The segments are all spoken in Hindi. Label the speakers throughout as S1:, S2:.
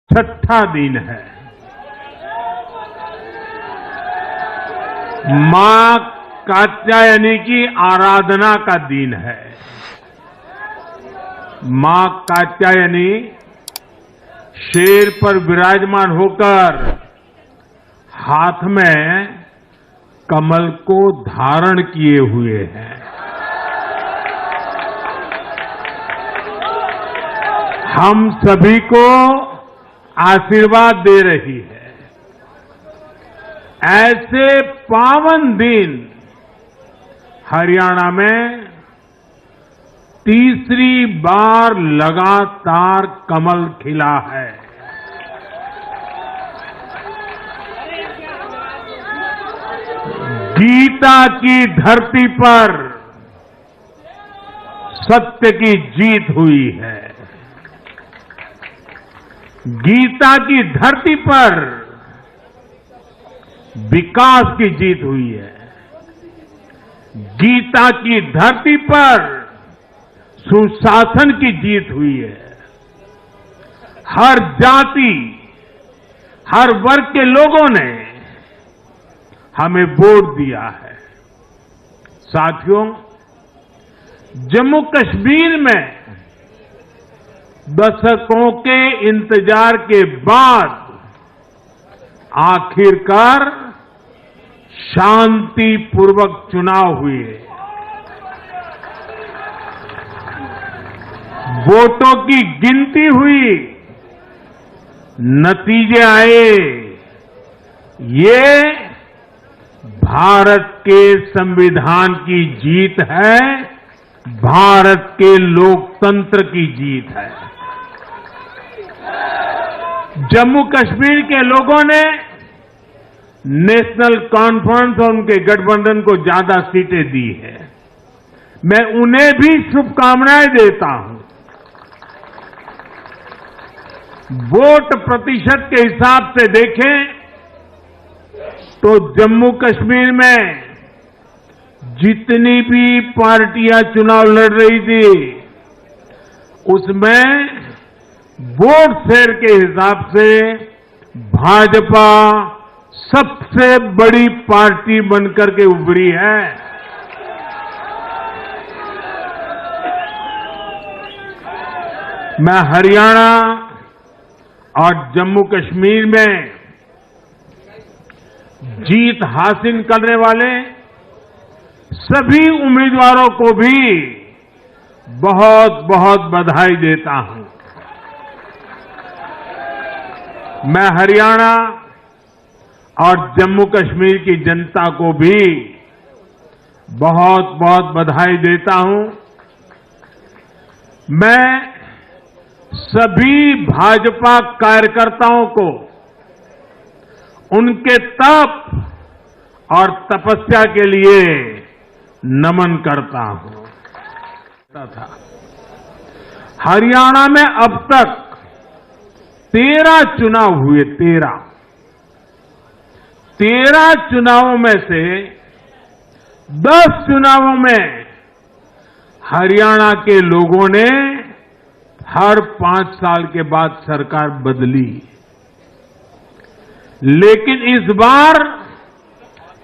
S1: छठा दिन है। मां कात्यायनी की आराधना का दिन है। मां कात्यायनी शेर पर विराजमान होकर हाथ में कमल को धारण किए हुए हैं। हम सभी को आशीर्वाद दे रही है। ऐसे पावन दिन हरियाणा में तीसरी बार लगातार कमल खिला है। गीता की धरती पर सत्य की जीत हुई है। गीता की धरती पर विकास की जीत हुई है। गीता की धरती पर सुशासन की जीत हुई है। हर जाति, हर वर्ग के लोगों ने हमें वोट दिया है। साथियों, जम्मू कश्मीर में दशकों के इंतजार के बाद आखिरकार शांतिपूर्वक चुनाव हुए। वोटों की गिनती हुई, नतीजे आए। ये भारत के संविधान की जीत है, भारत के लोकतंत्र की जीत है। जम्मू कश्मीर के लोगों ने नेशनल कॉन्फ्रेंस और उनके गठबंधन को ज्यादा सीटें दी है। मैं उन्हें भी शुभकामनाएं देता हूं। वोट प्रतिशत के हिसाब से देखें तो जम्मू कश्मीर में जितनी भी पार्टियां चुनाव लड़ रही थी, उसमें वोट शेयर के हिसाब से भाजपा सबसे बड़ी पार्टी बनकर के उभरी है। मैं हरियाणा और जम्मू कश्मीर में जीत हासिल करने वाले सभी उम्मीदवारों को भी बहुत बहुत बधाई देता हूं। मैं हरियाणा और जम्मू कश्मीर की जनता को भी बहुत बहुत बधाई देता हूं। मैं सभी भाजपा कार्यकर्ताओं को उनके तप और तपस्या के लिए नमन करता हूं। हरियाणा में अब तक 13 चुनाव हुए। 13 चुनावों में से 10 चुनावों में हरियाणा के लोगों ने हर 5 साल के बाद सरकार बदली, लेकिन इस बार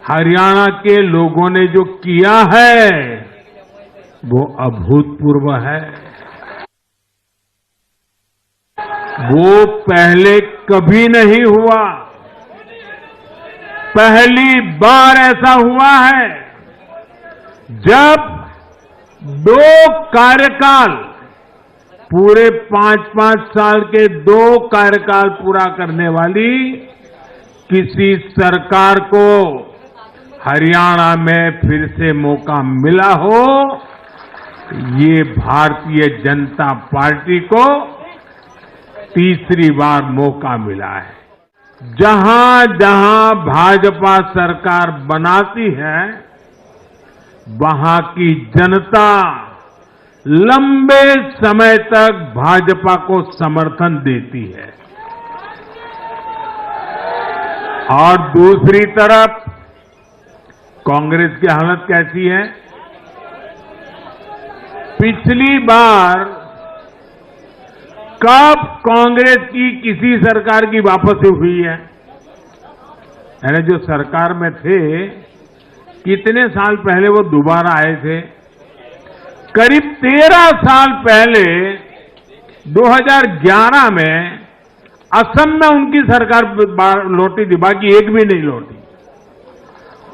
S1: हरियाणा के लोगों ने जो किया है वो अभूतपूर्व है। वो पहले कभी नहीं हुआ। पहली बार ऐसा हुआ है जब 2 कार्यकाल, पूरे 5-5 साल के 2 कार्यकाल पूरा करने वाली किसी सरकार को हरियाणा में फिर से मौका मिला हो। ये भारतीय जनता पार्टी को तीसरी बार मौका मिला है। जहां जहां भाजपा सरकार बनाती है, वहां की जनता लंबे समय तक भाजपा को समर्थन देती है। और दूसरी तरफ कांग्रेस की हालत कैसी है? पिछली बार कब कांग्रेस की किसी सरकार की वापसी हुई है? यानी जो सरकार में थे, कितने साल पहले वो दोबारा आए थे? करीब 13 साल पहले 2011 में असम में उनकी सरकार लौटी थी, बाकी एक भी नहीं लौटी।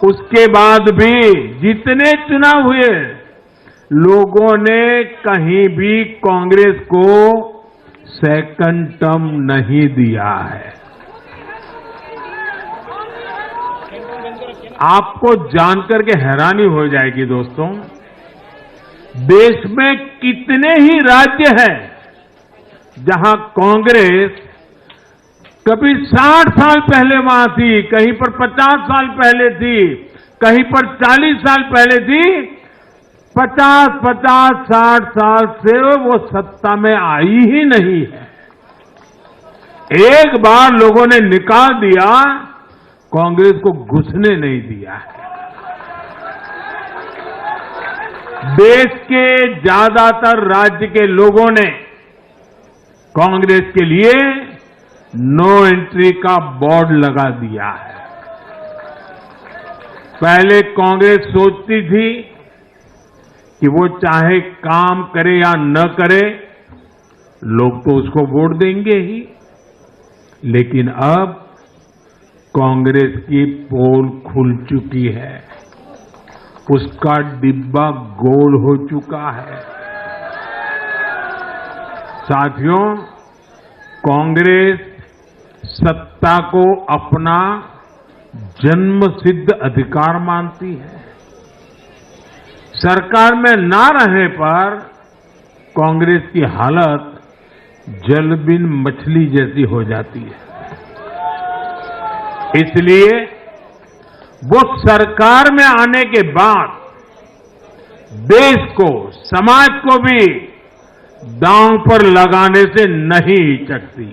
S1: उसके बाद भी जितने चुनाव हुए, लोगों ने कहीं भी कांग्रेस को सेकंड टर्म नहीं दिया है। आपको जानकर के हैरानी हो जाएगी दोस्तों, देश में कितने ही राज्य हैं जहां कांग्रेस कभी 60 साल पहले वहां थी, कहीं पर 50 साल पहले थी, कहीं पर 40 साल पहले थी, 50-60 साल से वो सत्ता में आई ही नहीं है। एक बार लोगों ने निकाल दिया, कांग्रेस को घुसने नहीं दिया है। देश के ज्यादातर राज्य के लोगों ने कांग्रेस के लिए नो एंट्री का बोर्ड लगा दिया है। पहले कांग्रेस सोचती थी कि वो चाहे काम करे या न करे, लोग तो उसको वोट देंगे ही। लेकिन अब कांग्रेस की पोल खुल चुकी है, उसका डिब्बा गोल हो चुका है। साथियों, कांग्रेस सत्ता को अपना जन्मसिद्ध अधिकार मानती है। सरकार में ना रहने पर कांग्रेस की हालत जल बिन मछली जैसी हो जाती है। इसलिए वो सरकार में आने के बाद देश को, समाज को भी दांव पर लगाने से नहीं हिचकती।